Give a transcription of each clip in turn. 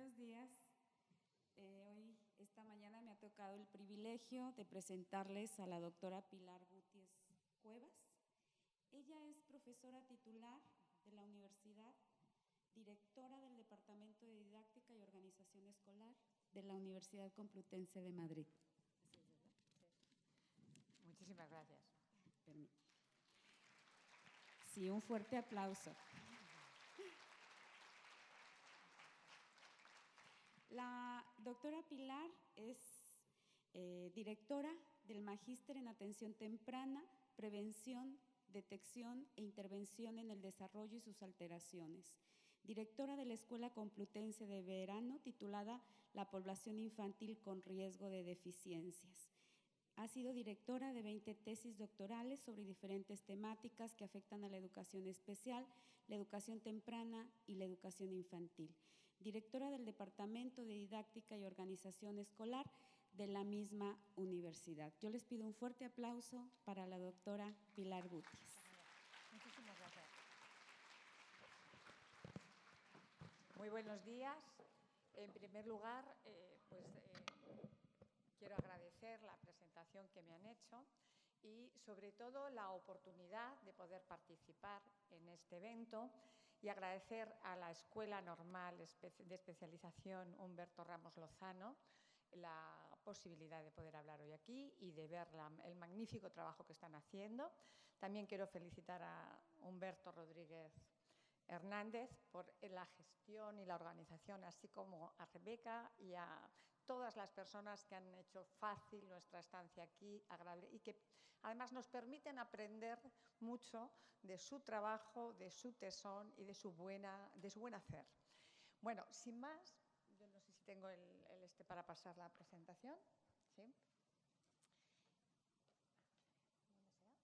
Buenos días. Esta mañana me ha tocado el privilegio de presentarles a la doctora Pilar Gutiérrez Cuevas. Ella es profesora titular de la universidad, directora del Departamento de Didáctica y Organización Escolar de la Universidad Complutense de Madrid. Muchísimas gracias. Sí, un fuerte aplauso. La doctora Pilar es directora del Magíster en Atención Temprana, Prevención, Detección e Intervención en el Desarrollo y sus alteraciones. Directora de la Escuela Complutense de Verano, titulada La población infantil con riesgo de deficiencias. Ha sido directora de 20 tesis doctorales sobre diferentes temáticas que afectan a la educación especial, la educación temprana y la educación infantil. Directora del Departamento de Didáctica y Organización Escolar de la misma universidad. Yo les pido un fuerte aplauso para la doctora Pilar Gutiérrez. Muchísimas gracias. Muy buenos días. En primer lugar, quiero agradecer la presentación que me han hecho y, sobre todo, la oportunidad de poder participar en este evento y agradecer a la Escuela Normal de Especialización Humberto Ramos Lozano la posibilidad de poder hablar hoy aquí y de ver el magnífico trabajo que están haciendo. También quiero felicitar a Humberto Rodríguez Hernández por la gestión y la organización, así como a Rebeca y a todas las personas que han hecho fácil nuestra estancia aquí, agradable, y que además nos permiten aprender mucho de su trabajo, de su tesón y de su buen hacer. Bueno, sin más, yo no sé si tengo para pasar la presentación. ¿Sí?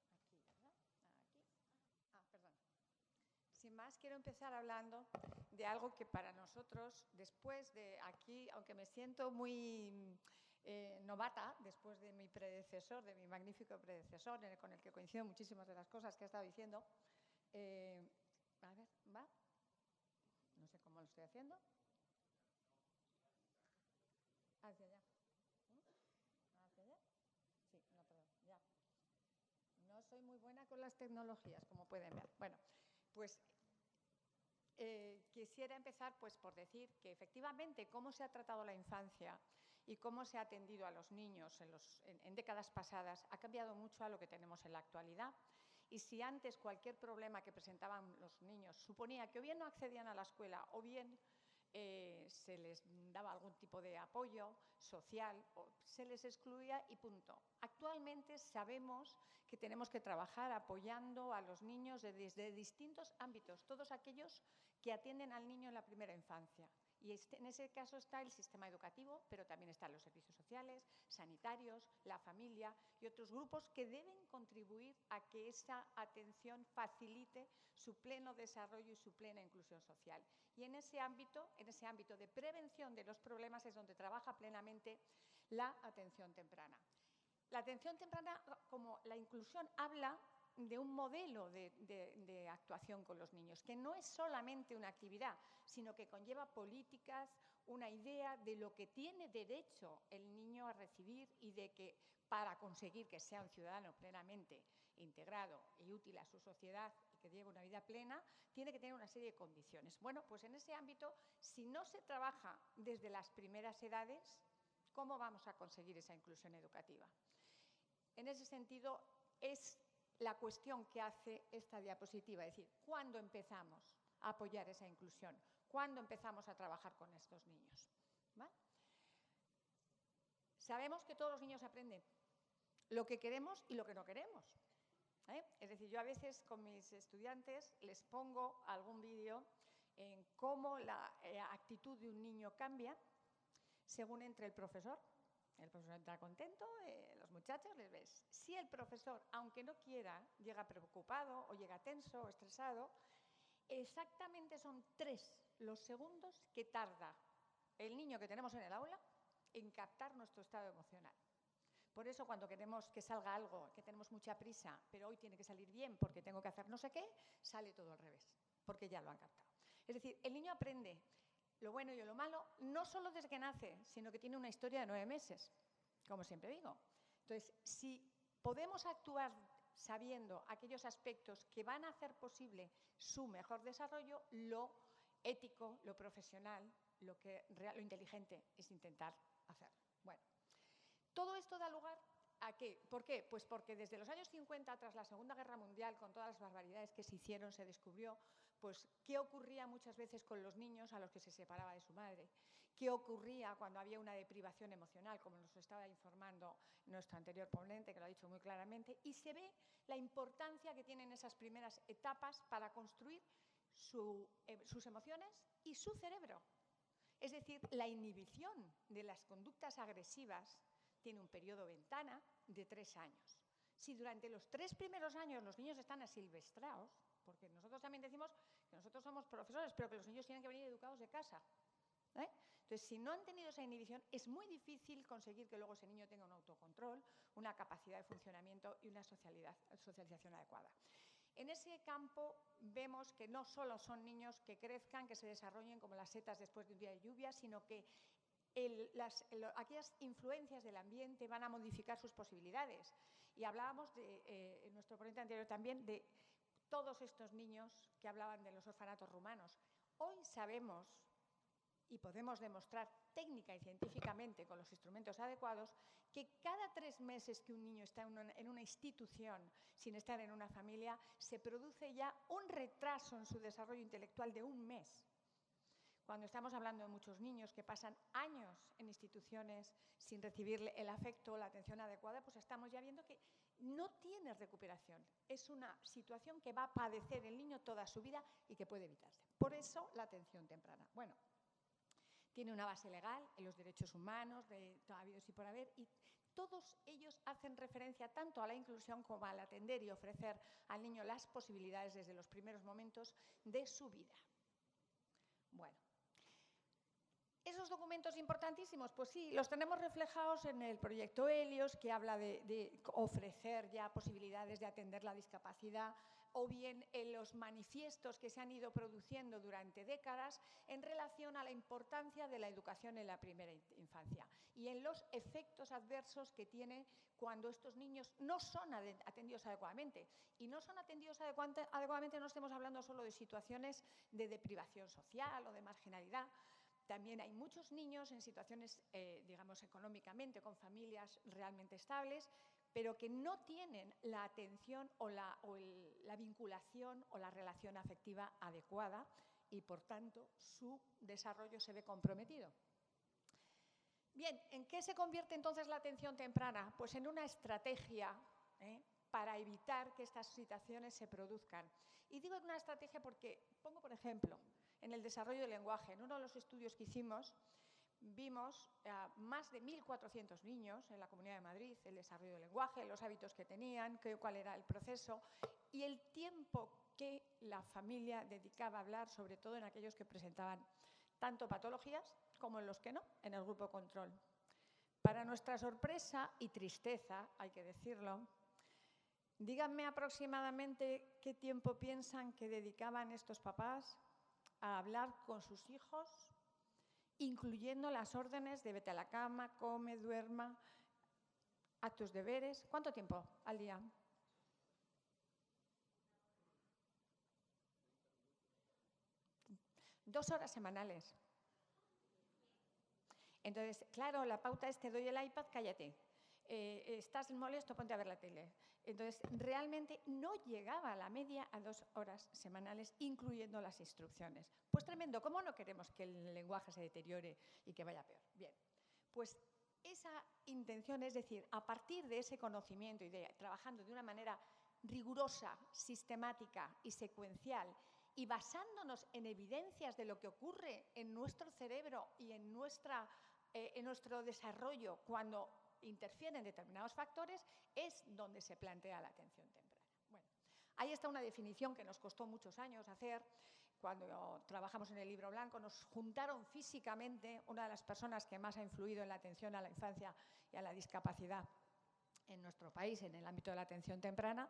¿Dónde será? Aquí, ¿verdad? Aquí. Perdón. Sin más, quiero empezar hablando de algo que para nosotros, después de aquí, aunque me siento muy novata, después de mi predecesor, de mi magnífico predecesor, con el que coincido muchísimas de las cosas que ha estado diciendo. A ver, ¿va? No sé cómo lo estoy haciendo. ¿Hacia allá? ¿Hacia allá? Sí, no, perdón, ya. No soy muy buena con las tecnologías, como pueden ver. Bueno, pues quisiera empezar por decir que efectivamente cómo se ha tratado la infancia y cómo se ha atendido a los niños en décadas pasadas ha cambiado mucho a lo que tenemos en la actualidad. Y si antes cualquier problema que presentaban los niños suponía que o bien no accedían a la escuela o bien se les daba algún tipo de apoyo social, o se les excluía y punto. Actualmente sabemos que tenemos que trabajar apoyando a los niños desde distintos ámbitos, todos aquellos que atienden al niño en la primera infancia. Y en ese caso está el sistema educativo, pero también están los servicios sociales, sanitarios, la familia y otros grupos que deben contribuir a que esa atención facilite su pleno desarrollo y su plena inclusión social. Y en ese ámbito de prevención de los problemas es donde trabaja plenamente la atención temprana. La atención temprana, como la inclusión, habla de un modelo de actuación con los niños, que no es solamente una actividad, sino que conlleva políticas, una idea de lo que tiene derecho el niño a recibir y de que para conseguir que sea un ciudadano plenamente integrado y útil a su sociedad y que lleve una vida plena, tiene que tener una serie de condiciones. Bueno, pues en ese ámbito, si no se trabaja desde las primeras edades, ¿cómo vamos a conseguir esa inclusión educativa? En ese sentido, es la cuestión que hace esta diapositiva, es decir, ¿cuándo empezamos a apoyar esa inclusión? ¿Cuándo empezamos a trabajar con estos niños? ¿Vale? Sabemos que todos los niños aprenden lo que queremos y lo que no queremos. Es decir, yo a veces con mis estudiantes les pongo algún vídeo en cómo la actitud de un niño cambia según entre el profesor. El profesor entra contento, los muchachos les ves. Si el profesor, aunque no quiera, llega preocupado o llega tenso o estresado, exactamente son 3 los segundos que tarda el niño que tenemos en el aula en captar nuestro estado emocional. Por eso, cuando queremos que salga algo, que tenemos mucha prisa, pero hoy tiene que salir bien porque tengo que hacer no sé qué, sale todo al revés, porque ya lo han captado. Es decir, el niño aprende lo bueno y lo malo, no solo desde que nace, sino que tiene una historia de 9 meses, como siempre digo. Entonces, si podemos actuar sabiendo aquellos aspectos que van a hacer posible su mejor desarrollo, lo ético, lo profesional, lo inteligente es intentar hacerlo. Bueno, todo esto da lugar ¿a qué? ¿Por qué? Pues porque desde los años 50, tras la Segunda Guerra Mundial, con todas las barbaridades que se hicieron, se descubrió pues, qué ocurría muchas veces con los niños a los que se separaba de su madre, qué ocurría cuando había una deprivación emocional, como nos estaba informando nuestro anterior ponente, que lo ha dicho muy claramente, y se ve la importancia que tienen esas primeras etapas para construir sus emociones y su cerebro. Es decir, la inhibición de las conductas agresivas tiene un periodo ventana de 3 años. Si durante los 3 primeros años los niños están asilvestrados, porque nosotros también decimos que nosotros somos profesores, pero que los niños tienen que venir educados de casa. Entonces, si no han tenido esa inhibición, es muy difícil conseguir que luego ese niño tenga un autocontrol, una capacidad de funcionamiento y una socialización adecuada. En ese campo vemos que no solo son niños que crezcan, que se desarrollen como las setas después de un día de lluvia, sino que aquellas influencias del ambiente van a modificar sus posibilidades. Y hablábamos, en nuestro ponente anterior también, de todos estos niños que hablaban de los orfanatos rumanos. Hoy sabemos y podemos demostrar técnica y científicamente con los instrumentos adecuados que cada 3 meses que un niño está en una institución sin estar en una familia, se produce ya un retraso en su desarrollo intelectual de 1 mes. Cuando estamos hablando de muchos niños que pasan años en instituciones sin recibir el afecto o la atención adecuada, pues estamos ya viendo que no tiene recuperación. Es una situación que va a padecer el niño toda su vida y que puede evitarse. Por eso la atención temprana. Bueno, tiene una base legal en los derechos humanos, de habidos y por haber, y todos ellos hacen referencia tanto a la inclusión como al atender y ofrecer al niño las posibilidades desde los primeros momentos de su vida. Bueno, ¿esos documentos importantísimos? Pues sí, los tenemos reflejados en el proyecto Helios, que habla de ofrecer ya posibilidades de atender la discapacidad, o bien en los manifiestos que se han ido produciendo durante décadas en relación a la importancia de la educación en la primera infancia y en los efectos adversos que tiene cuando estos niños no son atendidos adecuadamente. Y no son atendidos adecuadamente, no estemos hablando solo de situaciones de deprivación social o de marginalidad. También hay muchos niños en situaciones, digamos, económicamente, con familias realmente estables, pero que no tienen la atención o la vinculación o la relación afectiva adecuada y, por tanto, su desarrollo se ve comprometido. Bien, ¿en qué se convierte entonces la atención temprana? Pues en una estrategia para evitar que estas situaciones se produzcan. Y digo una estrategia porque pongo, por ejemplo, en el desarrollo del lenguaje. En uno de los estudios que hicimos, vimos a más de 1.400 niños en la Comunidad de Madrid, el desarrollo del lenguaje, los hábitos que tenían, cuál era el proceso y el tiempo que la familia dedicaba a hablar, sobre todo en aquellos que presentaban tanto patologías como en los que no, en el grupo control. Para nuestra sorpresa y tristeza, hay que decirlo, díganme aproximadamente qué tiempo piensan que dedicaban estos papás a hablar con sus hijos, incluyendo las órdenes de vete a la cama, come, duerma, haz tus deberes. ¿Cuánto tiempo al día? Dos horas semanales. Entonces, claro, la pauta es te doy el iPad, cállate. Estás molesto, ponte a ver la tele. Entonces, realmente no llegaba a la media a 2 horas semanales, incluyendo las instrucciones. Pues tremendo, ¿cómo no queremos que el lenguaje se deteriore y que vaya peor? Bien, pues esa intención, es decir, a partir de ese conocimiento y trabajando de una manera rigurosa, sistemática y secuencial, y basándonos en evidencias de lo que ocurre en nuestro cerebro y en nuestro desarrollo cuando interfieren determinados factores, es donde se plantea la atención temprana. Bueno, ahí está una definición que nos costó muchos años hacer. Cuando trabajamos en el libro blanco, nos juntaron físicamente una de las personas que más ha influido en la atención a la infancia y a la discapacidad en nuestro país, en el ámbito de la atención temprana,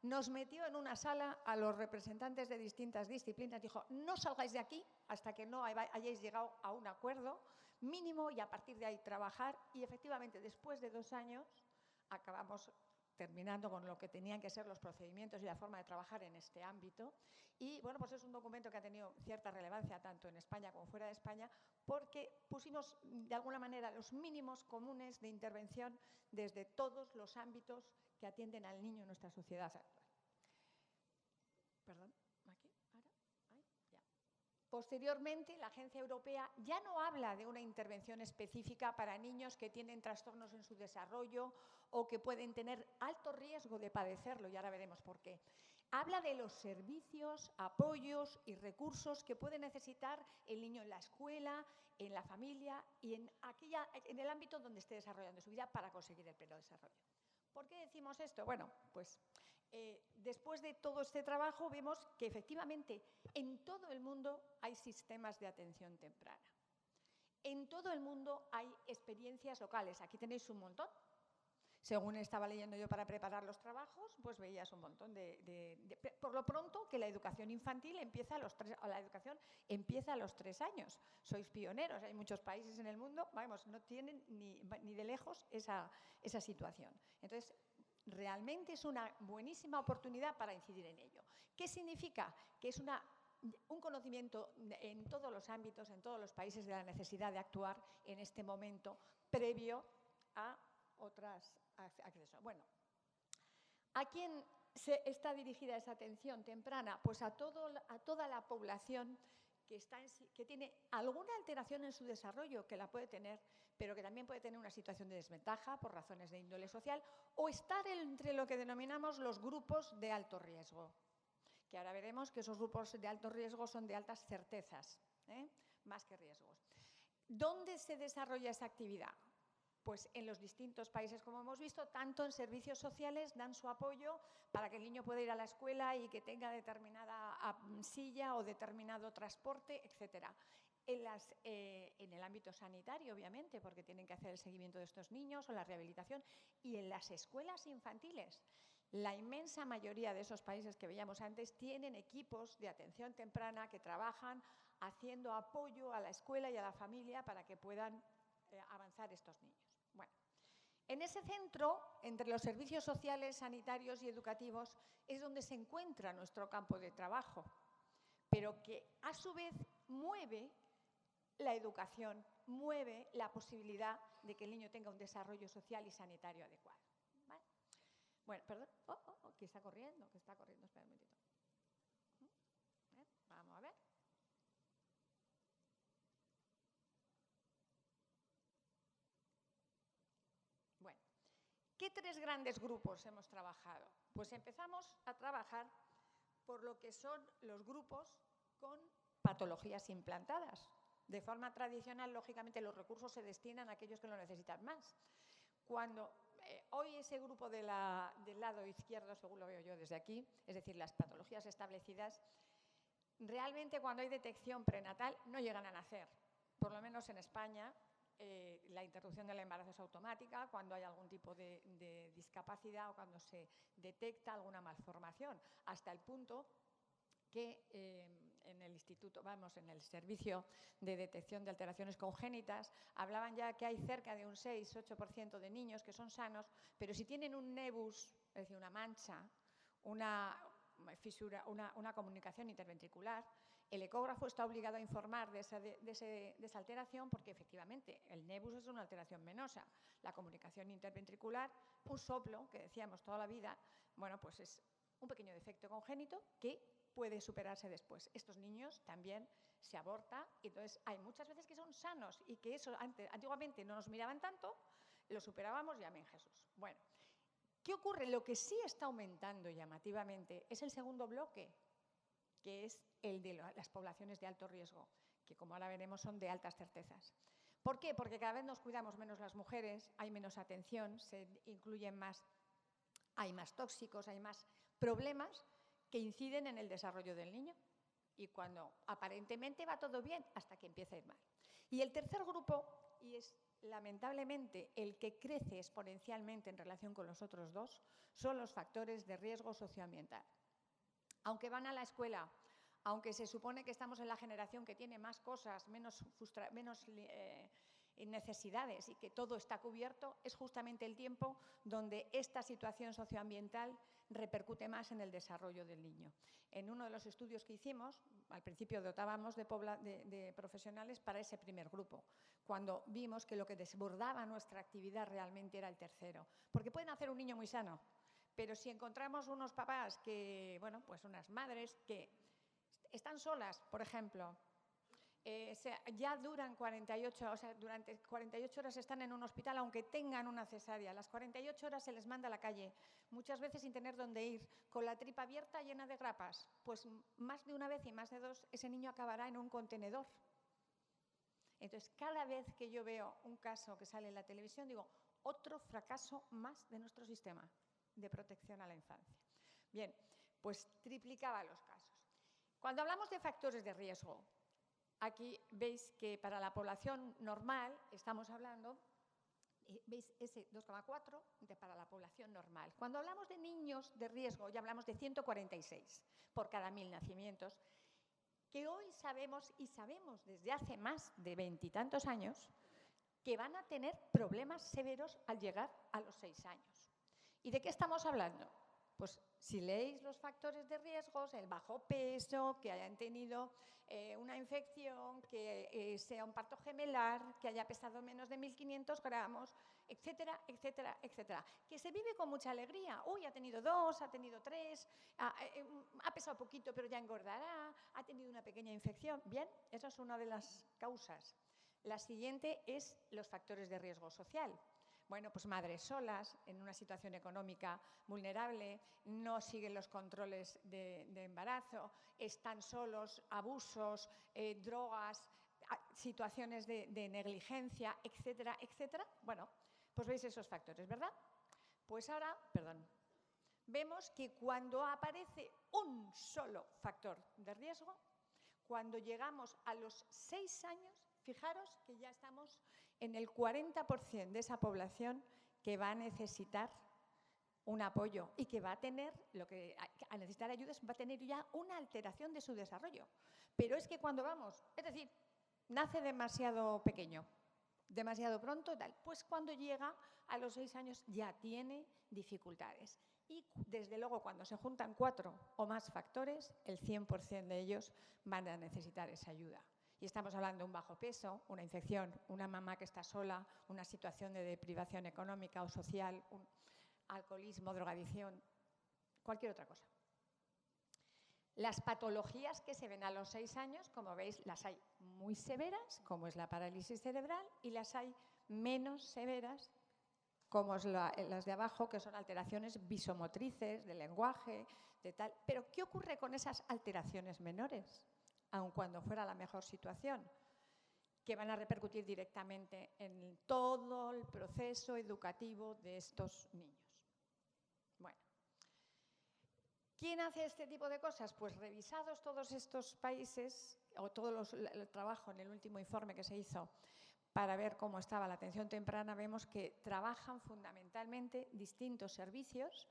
nos metió en una sala a los representantes de distintas disciplinas, dijo, no salgáis de aquí hasta que no hayáis llegado a un acuerdo mínimo y a partir de ahí trabajar. Y efectivamente, después de 2 años, acabamos terminando con lo que tenían que ser los procedimientos y la forma de trabajar en este ámbito. Y bueno, pues es un documento que ha tenido cierta relevancia tanto en España como fuera de España, porque pusimos de alguna manera los mínimos comunes de intervención desde todos los ámbitos que atienden al niño en nuestra sociedad actual. Perdón, aquí, ahora, ahí, ya. Posteriormente, la Agencia Europea ya no habla de una intervención específica para niños que tienen trastornos en su desarrollo o que pueden tener alto riesgo de padecerlo, y ahora veremos por qué. Habla de los servicios, apoyos y recursos que puede necesitar el niño en la escuela, en la familia y en el ámbito donde esté desarrollando su vida para conseguir el pleno desarrollo. ¿Por qué decimos esto? Bueno, pues después de todo este trabajo vemos que efectivamente en todo el mundo hay sistemas de atención temprana. En todo el mundo hay experiencias locales. Aquí tenéis un montón. Según estaba leyendo yo para preparar los trabajos, pues veías un montón por lo pronto, que la educación infantil empieza a los 3 años. Sois pioneros, hay muchos países en el mundo, vamos, no tienen ni de lejos esa situación. Entonces, realmente es una buenísima oportunidad para incidir en ello. ¿Qué significa? Que es un conocimiento en todos los ámbitos, en todos los países, de la necesidad de actuar en este momento previo a otras acceso. Bueno, ¿a quién está dirigida esa atención temprana? Pues a toda la población que tiene alguna alteración en su desarrollo, que la puede tener, pero que también puede tener una situación de desventaja por razones de índole social, o estar entre lo que denominamos los grupos de alto riesgo, que ahora veremos que esos grupos de alto riesgo son de altas certezas, más que riesgos. ¿Dónde se desarrolla esa actividad? Pues en los distintos países, como hemos visto, tanto en servicios sociales dan su apoyo para que el niño pueda ir a la escuela y que tenga determinada silla o determinado transporte, etc. En el ámbito sanitario, obviamente, porque tienen que hacer el seguimiento de estos niños o la rehabilitación, y en las escuelas infantiles. La inmensa mayoría de esos países que veíamos antes tienen equipos de atención temprana que trabajan haciendo apoyo a la escuela y a la familia para que puedan avanzar estos niños. Bueno, en ese centro, entre los servicios sociales, sanitarios y educativos, es donde se encuentra nuestro campo de trabajo, pero que a su vez mueve la educación, mueve la posibilidad de que el niño tenga un desarrollo social y sanitario adecuado. ¿Vale? Bueno, perdón, que está corriendo, espera un momentito. Vamos a ver. ¿Qué 3 grandes grupos hemos trabajado? Pues empezamos a trabajar por lo que son los grupos con patologías implantadas. De forma tradicional, lógicamente, los recursos se destinan a aquellos que lo necesitan más. Cuando hoy ese grupo del lado izquierdo, según lo veo yo desde aquí, es decir, las patologías establecidas, realmente cuando hay detección prenatal no llegan a nacer. Por lo menos en España, la interrupción del embarazo es automática cuando hay algún tipo de discapacidad o cuando se detecta alguna malformación, hasta el punto que en el servicio de detección de alteraciones congénitas hablaban ya que hay cerca de un 6-8% de niños que son sanos, pero si tienen un nevus, es decir, una mancha, una fisura, una comunicación interventricular, el ecógrafo está obligado a informar de esa alteración, porque efectivamente el nevus es una alteración venosa. La comunicación interventricular, un soplo, que decíamos toda la vida, bueno, pues es un pequeño defecto congénito que puede superarse después. Estos niños también se aborta, y entonces hay muchas veces que son sanos y que eso antiguamente no nos miraban tanto, lo superábamos y amén Jesús. Bueno, ¿qué ocurre? Lo que sí está aumentando llamativamente es el segundo bloque, que es el de las poblaciones de alto riesgo, que como ahora veremos son de altas certezas. ¿Por qué? Porque cada vez nos cuidamos menos las mujeres, hay menos atención, se incluyen más, hay más tóxicos, hay más problemas que inciden en el desarrollo del niño. Y cuando aparentemente va todo bien, hasta que empieza a ir mal. Y el tercer grupo, y es lamentablemente el que crece exponencialmente en relación con los otros dos, son los factores de riesgo socioambiental. Aunque van a la escuela, aunque se supone que estamos en la generación que tiene más cosas, menos necesidades y que todo está cubierto, es justamente el tiempo donde esta situación socioambiental repercute más en el desarrollo del niño. En uno de los estudios que hicimos, al principio dotábamos de profesionales para ese primer grupo, cuando vimos que lo que desbordaba nuestra actividad realmente era el tercero. Porque pueden hacer un niño muy sano, pero si encontramos unos papás que, bueno, pues unas madres que están solas, por ejemplo, ya duran 48, o sea, durante 48 horas están en un hospital, aunque tengan una cesárea. Las 48 horas se les manda a la calle, muchas veces sin tener dónde ir, con la tripa abierta llena de grapas. Pues más de una vez y más de dos, ese niño acabará en un contenedor. Entonces, cada vez que yo veo un caso que sale en la televisión, digo, otro fracaso más de nuestro sistema de protección a la infancia. Bien, pues triplicaba los casos. Cuando hablamos de factores de riesgo, aquí veis que para la población normal estamos hablando, veis ese 2,4 para la población normal. Cuando hablamos de niños de riesgo, ya hablamos de 146 por cada 1000 nacimientos, que hoy sabemos, y sabemos desde hace más de 20 y tantos años, que van a tener problemas severos al llegar a los 6 años. ¿Y de qué estamos hablando? Pues si leéis los factores de riesgos, el bajo peso, que hayan tenido una infección, que sea un parto gemelar, que haya pesado menos de 1.500 gramos, etcétera, etcétera, etcétera. Que se vive con mucha alegría. Uy, ha tenido 2, ha tenido 3, ha pesado poquito pero ya engordará, ha tenido una pequeña infección. Bien, esa es una de las causas. La siguiente es los factores de riesgo social. Bueno, pues madres solas, en una situación económica vulnerable, no siguen los controles de embarazo, están solos, abusos, drogas, situaciones de negligencia, etcétera, etcétera. Bueno, pues veis esos factores, ¿verdad? Pues ahora, vemos que cuando aparece un solo factor de riesgo, cuando llegamos a los 6 años, fijaros que ya estamos en el 40% de esa población que va a necesitar un apoyo y que va a tener, a necesitar ayudas, va a tener ya una alteración de su desarrollo. Pero es que cuando es decir, nace demasiado pequeño, demasiado pronto, tal, pues cuando llega a los 6 años ya tiene dificultades. Y desde luego cuando se juntan 4 o más factores, el 100% de ellos van a necesitar esa ayuda. Y estamos hablando de un bajo peso, una infección, una mamá que está sola, una situación de deprivación económica o social, un alcoholismo, drogadicción, cualquier otra cosa. Las patologías que se ven a los 6 años, como veis, las hay muy severas, como es la parálisis cerebral, y las hay menos severas, como es las de abajo, que son alteraciones visomotrices, de lenguaje, de tal. Pero, ¿qué ocurre con esas alteraciones menores? Aun cuando fuera la mejor situación, que van a repercutir directamente en todo el proceso educativo de estos niños. Bueno, ¿quién hace este tipo de cosas? Pues revisados todos estos países, o todo el trabajo en el último informe que se hizo para ver cómo estaba la atención temprana, vemos que trabajan fundamentalmente distintos servicios.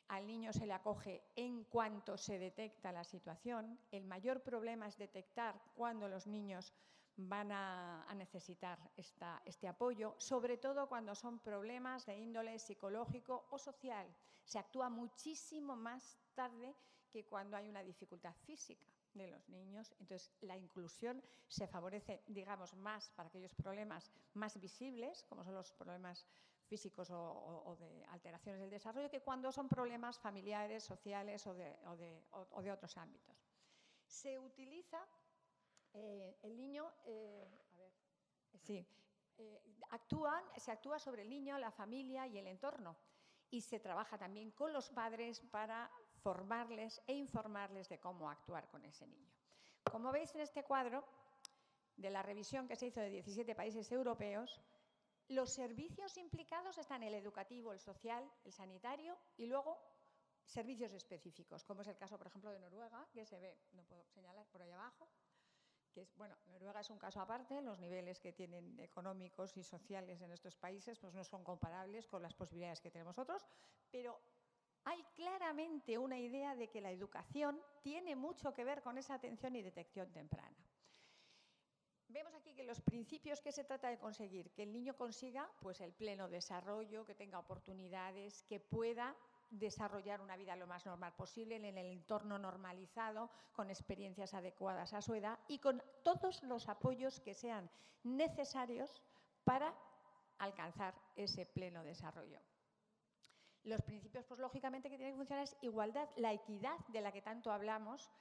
Al niño se le acoge en cuanto se detecta la situación. El mayor problema es detectar cuándo los niños van a necesitar este apoyo, sobre todo cuando son problemas de índole psicológico o social. Se actúa muchísimo más tarde que cuando hay una dificultad física de los niños. Entonces, la inclusión se favorece, digamos, más para aquellos problemas más visibles, como son los problemas físicos o de alteraciones del desarrollo, que cuando son problemas familiares, sociales o de otros ámbitos. Se utiliza el niño, se actúa sobre el niño, la familia y el entorno, y se trabaja también con los padres para formarles e informarles de cómo actuar con ese niño. Como veis en este cuadro, de la revisión que se hizo de 17 países europeos, los servicios implicados están el educativo, el social, el sanitario y luego servicios específicos, como es el caso, por ejemplo, de Noruega, que se ve, no puedo señalar por ahí abajo, bueno, Noruega es un caso aparte, los niveles que tienen económicos y sociales en estos países pues no son comparables con las posibilidades que tenemos nosotros, pero hay claramente una idea de que la educación tiene mucho que ver con esa atención y detección temprana. Vemos aquí que los principios que se trata de conseguir, que el niño consiga pues el pleno desarrollo, que tenga oportunidades, que pueda desarrollar una vida lo más normal posible en el entorno normalizado, con experiencias adecuadas a su edad y con todos los apoyos que sean necesarios para alcanzar ese pleno desarrollo. Los principios, pues lógicamente, que tienen que funcionar es igualdad, la equidad de la que tanto hablamos.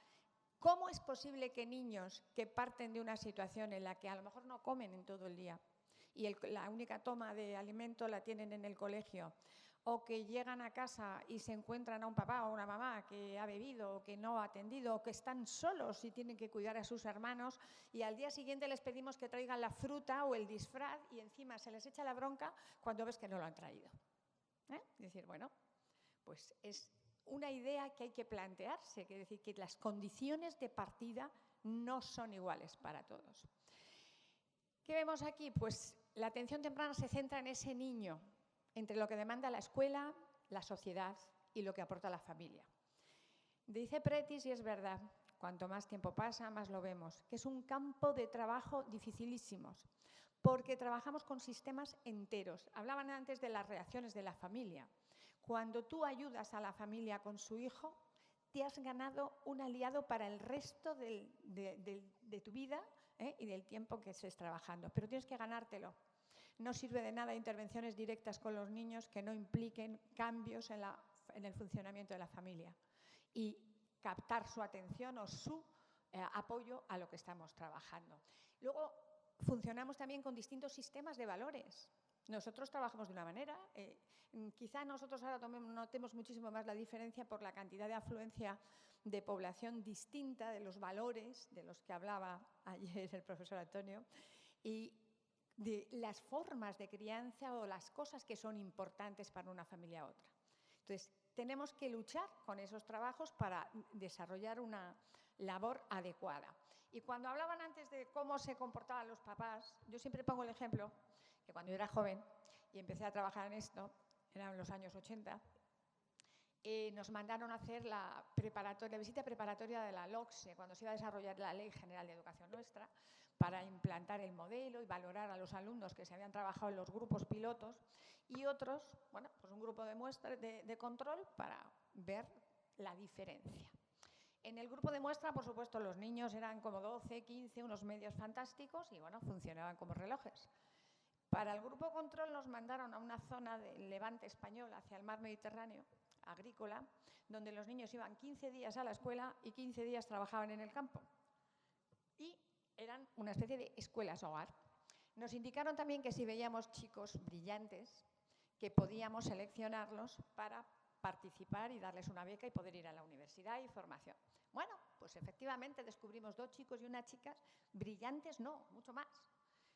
¿Cómo es posible que niños que parten de una situación en la que a lo mejor no comen en todo el día y la única toma de alimento la tienen en el colegio, o que llegan a casa y se encuentran a un papá o una mamá que ha bebido o que no ha atendido, o que están solos y tienen que cuidar a sus hermanos y al día siguiente les pedimos que traigan la fruta o el disfraz y encima se les echa la bronca cuando ves que no lo han traído? Es decir, bueno, pues es una idea que hay que plantearse, que es decir, que las condiciones de partida no son iguales para todos. ¿Qué vemos aquí? Pues la atención temprana se centra en ese niño, entre lo que demanda la escuela, la sociedad y lo que aporta la familia. Dice Pretis, y es verdad, cuanto más tiempo pasa, más lo vemos, que es un campo de trabajo dificilísimo, porque trabajamos con sistemas enteros. Hablaban antes de las reacciones de la familia. Cuando tú ayudas a la familia con su hijo, te has ganado un aliado para el resto de tu vida y del tiempo que estés trabajando. Pero tienes que ganártelo. No sirve de nada intervenciones directas con los niños que no impliquen cambios en el funcionamiento de la familia y captar su atención o su apoyo a lo que estamos trabajando. Luego, funcionamos también con distintos sistemas de valores. Nosotros trabajamos de una manera, quizá nosotros ahora notemos muchísimo más la diferencia por la cantidad de afluencia de población distinta de los valores de los que hablaba ayer el profesor Antonio y de las formas de crianza o las cosas que son importantes para una familia u otra. Entonces, tenemos que luchar con esos trabajos para desarrollar una labor adecuada. Y cuando hablaban antes de cómo se comportaban los papás, yo siempre pongo el ejemplo que cuando yo era joven y empecé a trabajar en esto, eran los años 80, nos mandaron a hacer la visita preparatoria de la LOCSE, cuando se iba a desarrollar la Ley General de Educación nuestra, para implantar el modelo y valorar a los alumnos que se habían trabajado en los grupos pilotos y otros, bueno, pues un grupo de muestra de control para ver la diferencia. En el grupo de muestra, por supuesto, los niños eran como 12, 15, unos medios fantásticos y, bueno, funcionaban como relojes. Para el grupo control nos mandaron a una zona del levante español hacia el mar Mediterráneo, agrícola, donde los niños iban 15 días a la escuela y 15 días trabajaban en el campo. Y eran una especie de escuelas hogar. Nos indicaron también que si veíamos chicos brillantes, que podíamos seleccionarlos para participar y darles una beca y poder ir a la universidad y formación. Bueno, pues efectivamente descubrimos 2 chicos y una chica brillantes, no, mucho más.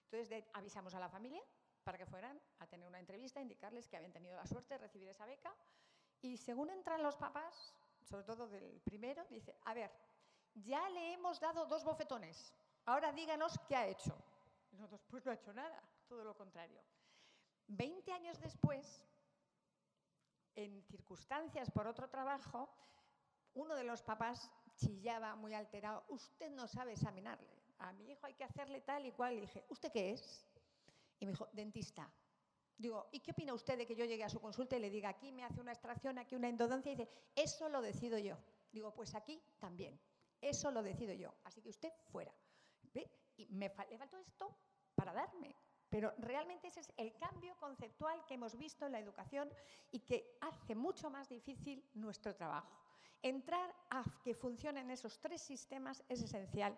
Entonces avisamos a la familia para que fueran a tener una entrevista, indicarles que habían tenido la suerte de recibir esa beca y según entran los papás, sobre todo del primero, dice, a ver, ya le hemos dado 2 bofetones, ahora díganos qué ha hecho. Y nosotros, pues no ha hecho nada, todo lo contrario. 20 años después, en circunstancias por otro trabajo, uno de los papás chillaba muy alterado, usted no sabe examinarle, a mi hijo hay que hacerle tal y cual. Le dije, ¿usted qué es? Y me dijo, dentista. Digo, ¿y qué opina usted de que yo llegue a su consulta y le diga, aquí me hace una extracción, aquí una endodoncia? Y dice, eso lo decido yo. Digo, pues aquí también, eso lo decido yo, así que usted fuera. ¿Ve? Y le faltó esto para darme. Pero realmente ese es el cambio conceptual que hemos visto en la educación y que hace mucho más difícil nuestro trabajo. Entrar a que funcionen esos 3 sistemas es esencial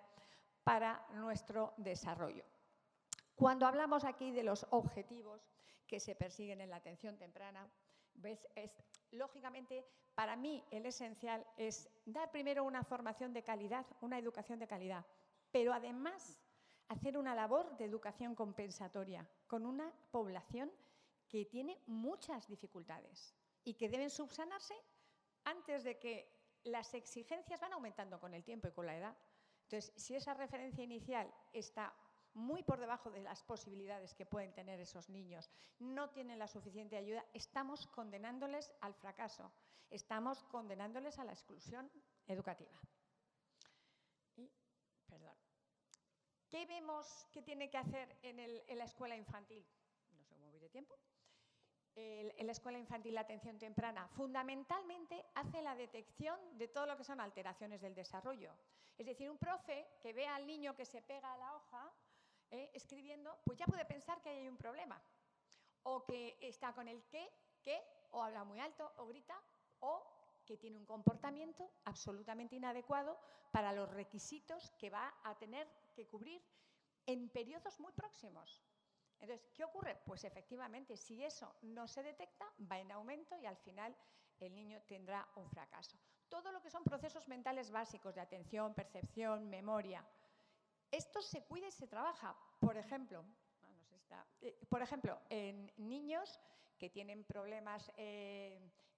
para nuestro desarrollo. Cuando hablamos aquí de los objetivos que se persiguen en la atención temprana, ¿ves? Lógicamente, para mí el esencial es dar primero una formación de calidad, una educación de calidad, pero además hacer una labor de educación compensatoria con una población que tiene muchas dificultades y que deben subsanarse antes de que las exigencias van aumentando con el tiempo y con la edad. Entonces, si esa referencia inicial está muy por debajo de las posibilidades que pueden tener esos niños, no tienen la suficiente ayuda, estamos condenándoles al fracaso, estamos condenándoles a la exclusión educativa. Perdón. ¿Qué vemos que tiene que hacer en la escuela infantil? No sé cómo voy de tiempo. En la escuela infantil la atención temprana fundamentalmente hace la detección de todo lo que son alteraciones del desarrollo. Es decir, un profe que vea al niño que se pega a la hoja escribiendo, pues ya puede pensar que hay un problema. O que está con el qué, o habla muy alto, o grita, o que tiene un comportamiento absolutamente inadecuado para los requisitos que va a tener que cubrir en periodos muy próximos. Entonces, ¿qué ocurre? Pues efectivamente, si eso no se detecta, va en aumento y al final el niño tendrá un fracaso. Todo lo que son procesos mentales básicos de atención, percepción, memoria, esto se cuida y se trabaja. Por ejemplo, en niños que tienen problemas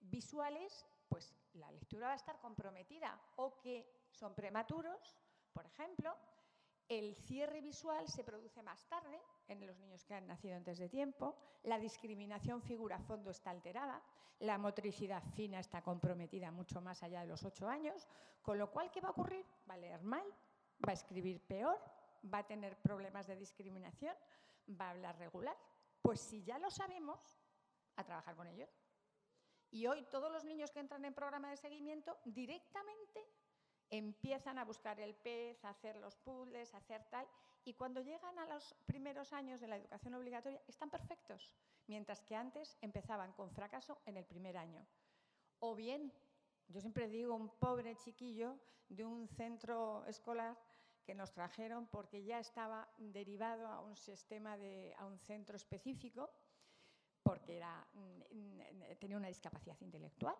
visuales, pues la lectura va a estar comprometida, o que son prematuros, por ejemplo. El cierre visual se produce más tarde en los niños que han nacido antes de tiempo, la discriminación figura-fondo está alterada, la motricidad fina está comprometida mucho más allá de los 8 años, con lo cual, ¿qué va a ocurrir? Va a leer mal, va a escribir peor, va a tener problemas de discriminación, va a hablar regular. Pues si ya lo sabemos, a trabajar con ellos. Y hoy todos los niños que entran en programa de seguimiento directamente empiezan a buscar el pez, a hacer los puzzles, a hacer tal, y cuando llegan a los primeros años de la educación obligatoria están perfectos, mientras que antes empezaban con fracaso en el primer año. O bien, yo siempre digo, un pobre chiquillo de un centro escolar que nos trajeron porque ya estaba derivado a un centro específico porque tenía una discapacidad intelectual.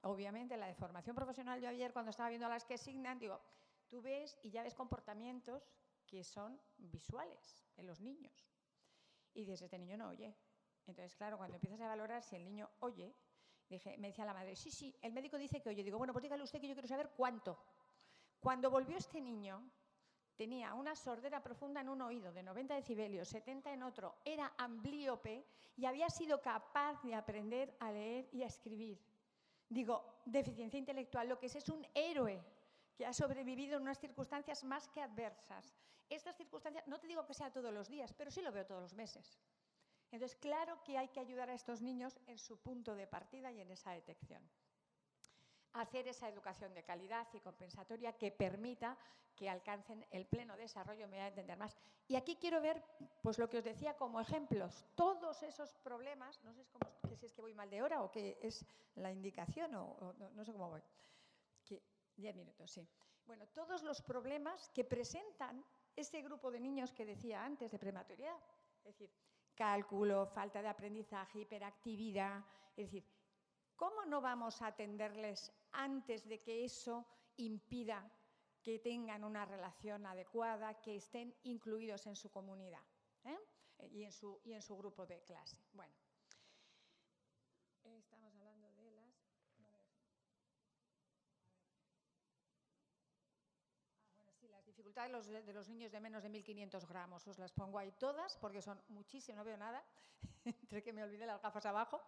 Obviamente, la de formación profesional, yo ayer cuando estaba viendo a las que asignan, digo, tú ves y ya ves comportamientos que son visuales en los niños. Y dices, este niño no oye. Entonces, claro, cuando empiezas a valorar si el niño oye, me decía la madre, sí, el médico dice que oye. Digo, bueno, pues dígale usted que yo quiero saber cuánto. Cuando volvió este niño, tenía una sordera profunda en un oído de 90 decibelios, 70 en otro, era amblíope y había sido capaz de aprender a leer y a escribir. Digo, deficiencia intelectual, lo que es un héroe que ha sobrevivido en unas circunstancias más que adversas. Estas circunstancias, no te digo que sea todos los días, pero sí lo veo todos los meses. Entonces, claro que hay que ayudar a estos niños en su punto de partida y en esa detección. Hacer esa educación de calidad y compensatoria que permita que alcancen el pleno desarrollo, me voy a entender más. Y aquí quiero ver, pues lo que os decía como ejemplos, todos esos problemas, no sé si es que voy mal de hora o qué es la indicación o no sé cómo voy. 10 minutos, sí. Bueno, todos los problemas que presentan ese grupo de niños que decía antes de prematuridad, es decir, cálculo, falta de aprendizaje, hiperactividad, es decir, ¿cómo no vamos a atenderles antes de que eso impida que tengan una relación adecuada, que estén incluidos en su comunidad y en su grupo de clase? Bueno, estamos hablando de las dificultades de los niños de menos de 1.500 gramos. Os las pongo ahí todas porque son muchísimas, no veo nada, entre que me olvidé las gafas abajo.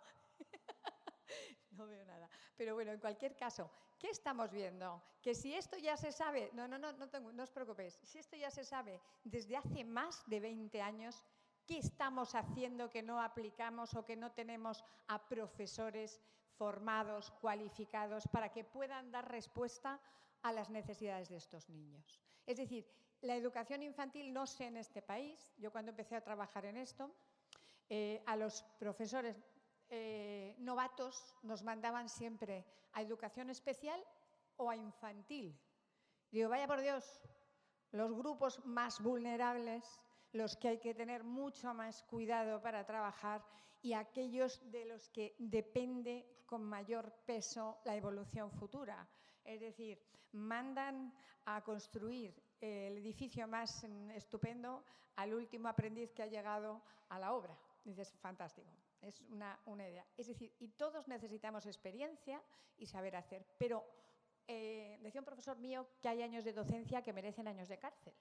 No veo nada. Pero bueno, en cualquier caso, ¿qué estamos viendo? Que si esto ya se sabe, no os preocupéis, si esto ya se sabe desde hace más de 20 años, ¿qué estamos haciendo que no aplicamos o que no tenemos a profesores formados, cualificados, para que puedan dar respuesta a las necesidades de estos niños? Es decir, la educación infantil, no sé en este país, yo cuando empecé a trabajar en esto, a los profesores novatos nos mandaban siempre a educación especial o a infantil. Digo, vaya por Dios, los grupos más vulnerables, los que hay que tener mucho más cuidado para trabajar y aquellos de los que depende con mayor peso la evolución futura. Es decir, mandan a construir el edificio más estupendo al último aprendiz que ha llegado a la obra. Dices, fantástico. Es una idea. Es decir, y todos necesitamos experiencia y saber hacer, pero decía un profesor mío que hay años de docencia que merecen años de cárcel.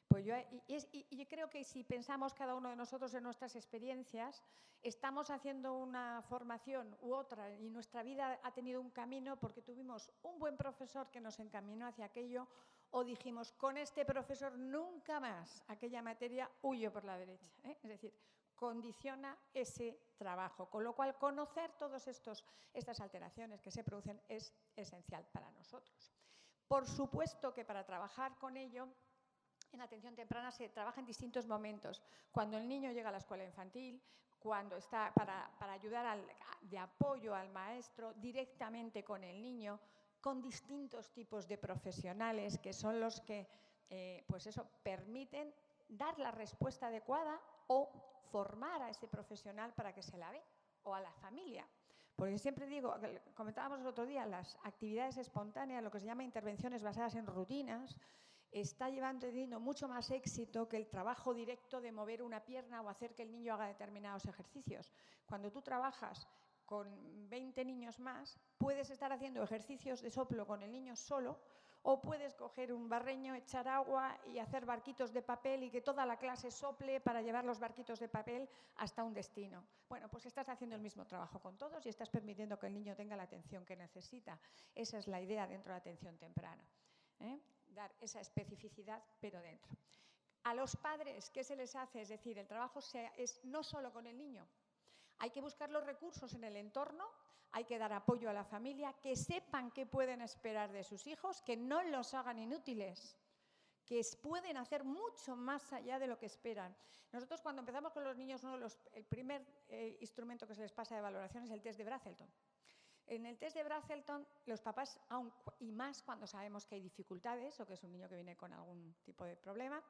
Pues y creo que si pensamos cada uno de nosotros en nuestras experiencias, estamos haciendo una formación u otra y nuestra vida ha tenido un camino porque tuvimos un buen profesor que nos encaminó hacia aquello o dijimos, con este profesor nunca más aquella materia huyo por la derecha. Es decir, condiciona ese trabajo, con lo cual conocer todas estas alteraciones que se producen es esencial para nosotros. Por supuesto que para trabajar con ello, en atención temprana se trabaja en distintos momentos. Cuando el niño llega a la escuela infantil, cuando está para ayudar de apoyo al maestro directamente con el niño, con distintos tipos de profesionales que son los que permiten dar la respuesta adecuada o formar a ese profesional para que se la dé, o a la familia. Porque siempre digo, comentábamos el otro día, las actividades espontáneas, lo que se llama intervenciones basadas en rutinas, está teniendo mucho más éxito que el trabajo directo de mover una pierna o hacer que el niño haga determinados ejercicios. Cuando tú trabajas con 20 niños más, puedes estar haciendo ejercicios de soplo con el niño solo, o puedes coger un barreño, echar agua y hacer barquitos de papel y que toda la clase sople para llevar los barquitos de papel hasta un destino. Bueno, pues estás haciendo el mismo trabajo con todos y estás permitiendo que el niño tenga la atención que necesita. Esa es la idea dentro de la atención temprana. Dar esa especificidad, pero dentro. A los padres, ¿qué se les hace? Es decir, el trabajo es no solo con el niño. Hay que buscar los recursos en el entorno, hay que dar apoyo a la familia, que sepan qué pueden esperar de sus hijos, que no los hagan inútiles, que pueden hacer mucho más allá de lo que esperan. Nosotros cuando empezamos con los niños, el primer instrumento que se les pasa de valoración es el test de Brazelton. En el test de Brazelton, los papás, y más cuando sabemos que hay dificultades o que es un niño que viene con algún tipo de problema,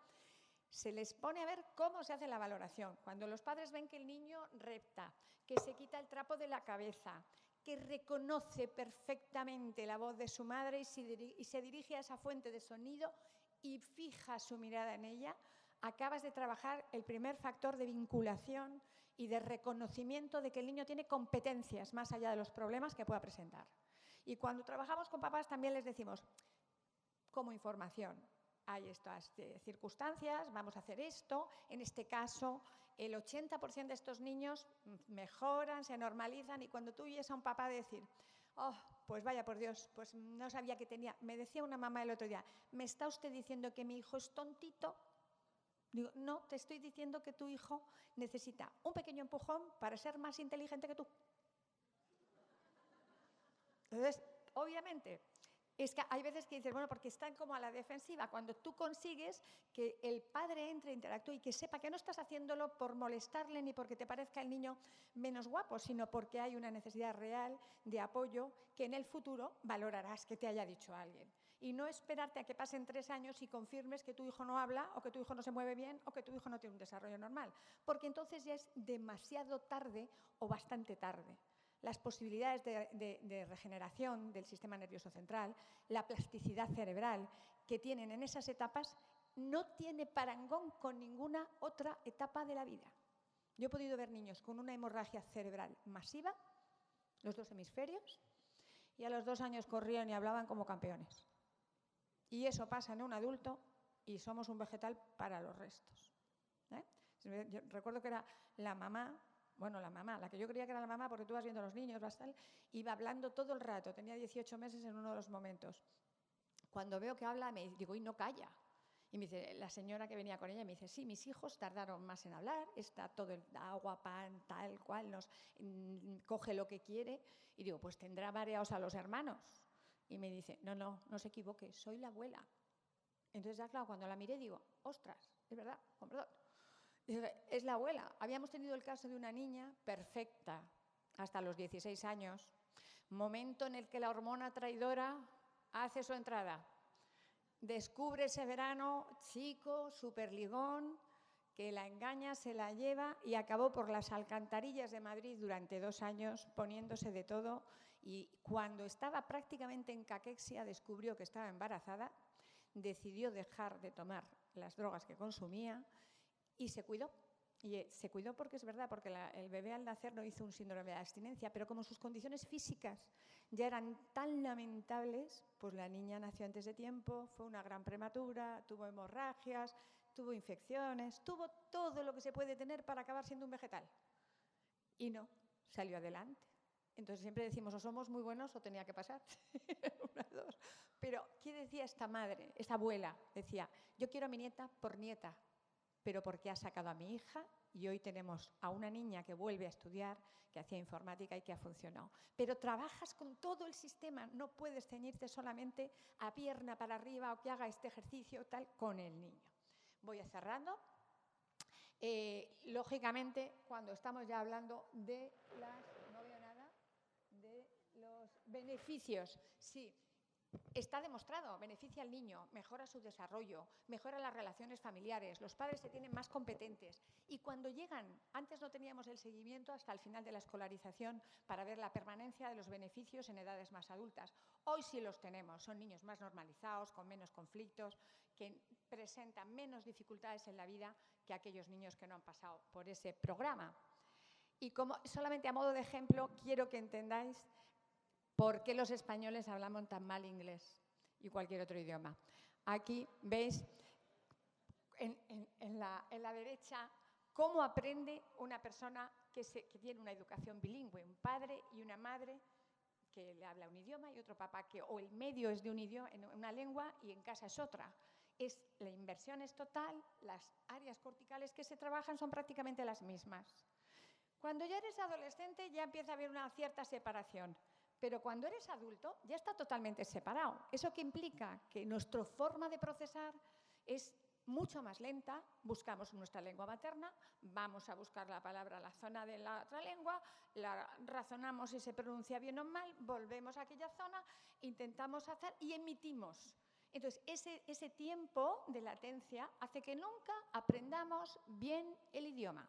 se les pone a ver cómo se hace la valoración. Cuando los padres ven que el niño repta, que se quita el trapo de la cabeza, que reconoce perfectamente la voz de su madre y se dirige a esa fuente de sonido y fija su mirada en ella, acabas de trabajar el primer factor de vinculación y de reconocimiento de que el niño tiene competencias más allá de los problemas que pueda presentar. Y cuando trabajamos con papás también les decimos, como información, hay estas circunstancias, vamos a hacer esto, en este caso el 80% de estos niños mejoran, se normalizan y cuando tú oyes a un papá decir, oh, pues vaya por Dios, pues no sabía que tenía, me decía una mamá el otro día, ¿me está usted diciendo que mi hijo es tontito? Digo, no, te estoy diciendo que tu hijo necesita un pequeño empujón para ser más inteligente que tú. Entonces, obviamente, es que hay veces que dices, bueno, porque están como a la defensiva. Cuando tú consigues que el padre entre, interactúe y que sepa que no estás haciéndolo por molestarle ni porque te parezca el niño menos guapo, sino porque hay una necesidad real de apoyo que en el futuro valorarás que te haya dicho alguien. Y no esperarte a que pasen 3 años y confirmes que tu hijo no habla o que tu hijo no se mueve bien o que tu hijo no tiene un desarrollo normal, porque entonces ya es demasiado tarde o bastante tarde. Las posibilidades de regeneración del sistema nervioso central, la plasticidad cerebral que tienen en esas etapas, no tiene parangón con ninguna otra etapa de la vida. Yo he podido ver niños con una hemorragia cerebral masiva, los 2 hemisferios, y a los 2 años corrían y hablaban como campeones. Y eso pasa en un adulto y somos un vegetal para los restos. Yo recuerdo que era la mamá, la que yo creía que era la mamá, porque tú vas viendo a los niños, iba hablando todo el rato, tenía 18 meses en uno de los momentos. Cuando veo que habla, me digo, y no calla. Y me dice, la señora que venía con ella me dice, sí, mis hijos tardaron más en hablar, está todo el agua, pan, tal cual, coge lo que quiere. Y digo, pues tendrá mareados a los hermanos. Y me dice, no se equivoque, soy la abuela. Entonces, ya claro, cuando la miré digo, ostras, es verdad, con perdón. Es la abuela. Habíamos tenido el caso de una niña perfecta hasta los 16 años, momento en el que la hormona traidora hace su entrada. Descubre ese verano, chico, superligón, que la engaña, se la lleva y acabó por las alcantarillas de Madrid durante 2 años poniéndose de todo. Y cuando estaba prácticamente en caquexia, descubrió que estaba embarazada, decidió dejar de tomar las drogas que consumía y se cuidó. Y se cuidó porque es verdad, porque el bebé al nacer no hizo un síndrome de abstinencia, pero como sus condiciones físicas ya eran tan lamentables, pues la niña nació antes de tiempo, fue una gran prematura, tuvo hemorragias, tuvo infecciones, tuvo todo lo que se puede tener para acabar siendo un vegetal. Y no, salió adelante. Entonces siempre decimos, o somos muy buenos o tenía que pasar. Una, dos. Pero, ¿qué decía esta madre, esta abuela? Decía, yo quiero a mi nieta por nieta, pero porque ha sacado a mi hija y hoy tenemos a una niña que vuelve a estudiar, que hacía informática y que ha funcionado. Pero trabajas con todo el sistema, no puedes ceñirte solamente a pierna para arriba o que haga este ejercicio tal con el niño. Voy cerrando. Lógicamente, cuando estamos ya hablando de no veo nada, de los beneficios, sí. Está demostrado, beneficia al niño, mejora su desarrollo, mejora las relaciones familiares, los padres se tienen más competentes. Y cuando llegan, antes no teníamos el seguimiento hasta el final de la escolarización para ver la permanencia de los beneficios en edades más adultas. Hoy sí los tenemos, son niños más normalizados, con menos conflictos, que presentan menos dificultades en la vida que aquellos niños que no han pasado por ese programa. Y como solamente a modo de ejemplo, quiero que entendáis ¿por qué los españoles hablamos tan mal inglés y cualquier otro idioma? Aquí veis en la derecha cómo aprende una persona que tiene una educación bilingüe, un padre y una madre que le habla un idioma y otro papá que o el medio es de un idioma, en una lengua y en casa es otra. La inversión es total, las áreas corticales que se trabajan son prácticamente las mismas. Cuando ya eres adolescente ya empieza a haber una cierta separación. Pero cuando eres adulto ya está totalmente separado. ¿Eso qué implica? Que nuestra forma de procesar es mucho más lenta. Buscamos nuestra lengua materna, vamos a buscar la palabra en la zona de la otra lengua, la razonamos si se pronuncia bien o mal, volvemos a aquella zona, intentamos hacer y emitimos. Entonces, ese tiempo de latencia hace que nunca aprendamos bien el idioma.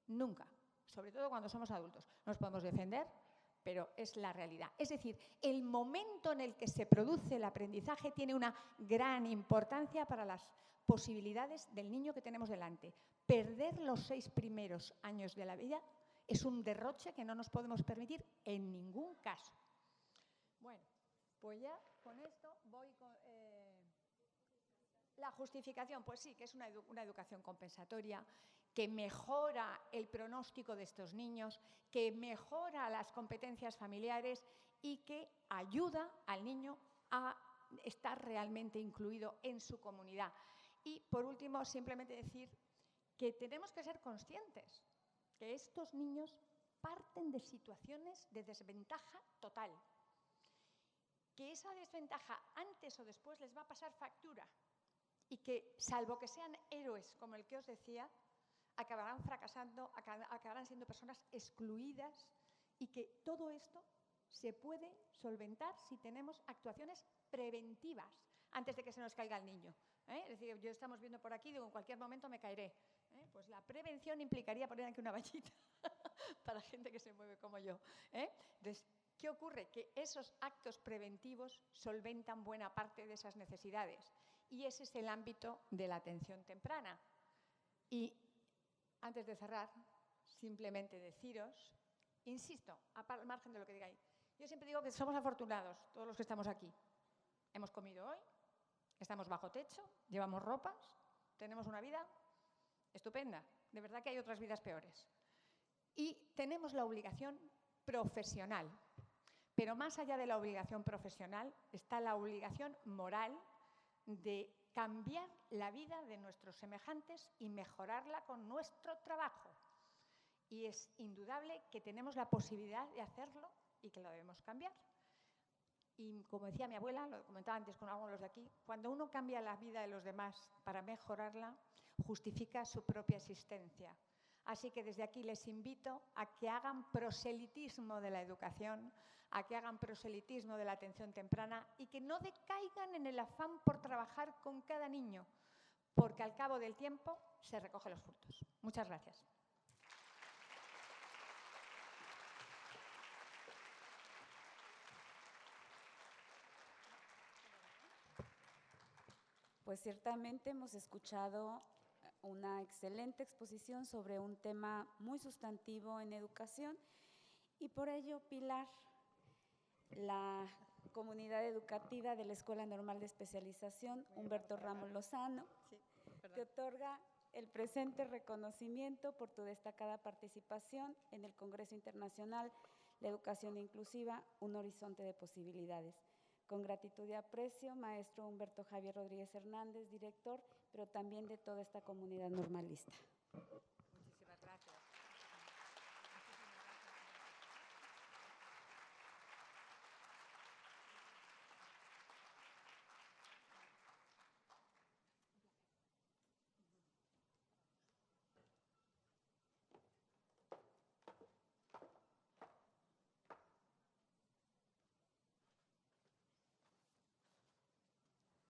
Nunca. Sobre todo cuando somos adultos. Nos podemos defender, pero es la realidad. Es decir, el momento en el que se produce el aprendizaje tiene una gran importancia para las posibilidades del niño que tenemos delante. Perder los 6 primeros años de la vida es un derroche que no nos podemos permitir en ningún caso. Bueno, pues ya con esto voy con... La justificación, pues sí, que es una educación compensatoria, que mejora el pronóstico de estos niños, que mejora las competencias familiares y que ayuda al niño a estar realmente incluido en su comunidad. Y, por último, simplemente decir que tenemos que ser conscientes que estos niños parten de situaciones de desventaja total, que esa desventaja antes o después les va a pasar factura y que, salvo que sean héroes, como el que os decía, acabarán fracasando, acabarán siendo personas excluidas y que todo esto se puede solventar si tenemos actuaciones preventivas antes de que se nos caiga el niño. Es decir, yo estamos viendo por aquí, digo, en cualquier momento me caeré. Pues la prevención implicaría poner aquí una vallita para gente que se mueve como yo. Entonces, ¿qué ocurre? Que esos actos preventivos solventan buena parte de esas necesidades. Y ese es el ámbito de la atención temprana. Y antes de cerrar, simplemente deciros, insisto, al margen de lo que digáis, yo siempre digo que somos afortunados, todos los que estamos aquí. Hemos comido hoy, estamos bajo techo, llevamos ropas, tenemos una vida estupenda. De verdad que hay otras vidas peores. Y tenemos la obligación profesional. Pero más allá de la obligación profesional está la obligación moral de cambiar la vida de nuestros semejantes y mejorarla con nuestro trabajo. Y es indudable que tenemos la posibilidad de hacerlo y que lo debemos cambiar. Y como decía mi abuela, lo comentaba antes con algunos de aquí, cuando uno cambia la vida de los demás para mejorarla, justifica su propia existencia. Así que desde aquí les invito a que hagan proselitismo de la educación, a que hagan proselitismo de la atención temprana y que no decaigan en el afán por trabajar con cada niño, porque al cabo del tiempo se recogen los frutos. Muchas gracias. Pues ciertamente hemos escuchado una excelente exposición sobre un tema muy sustantivo en educación y por ello, Pilar, la comunidad educativa de la Escuela Normal de Especialización Humberto Ramos Lozano te otorga el presente reconocimiento por tu destacada participación en el Congreso Internacional La Educación Inclusiva, un horizonte de posibilidades. Con gratitud y aprecio, maestro Humberto Javier Rodríguez Hernández, director, pero también de toda esta comunidad normalista.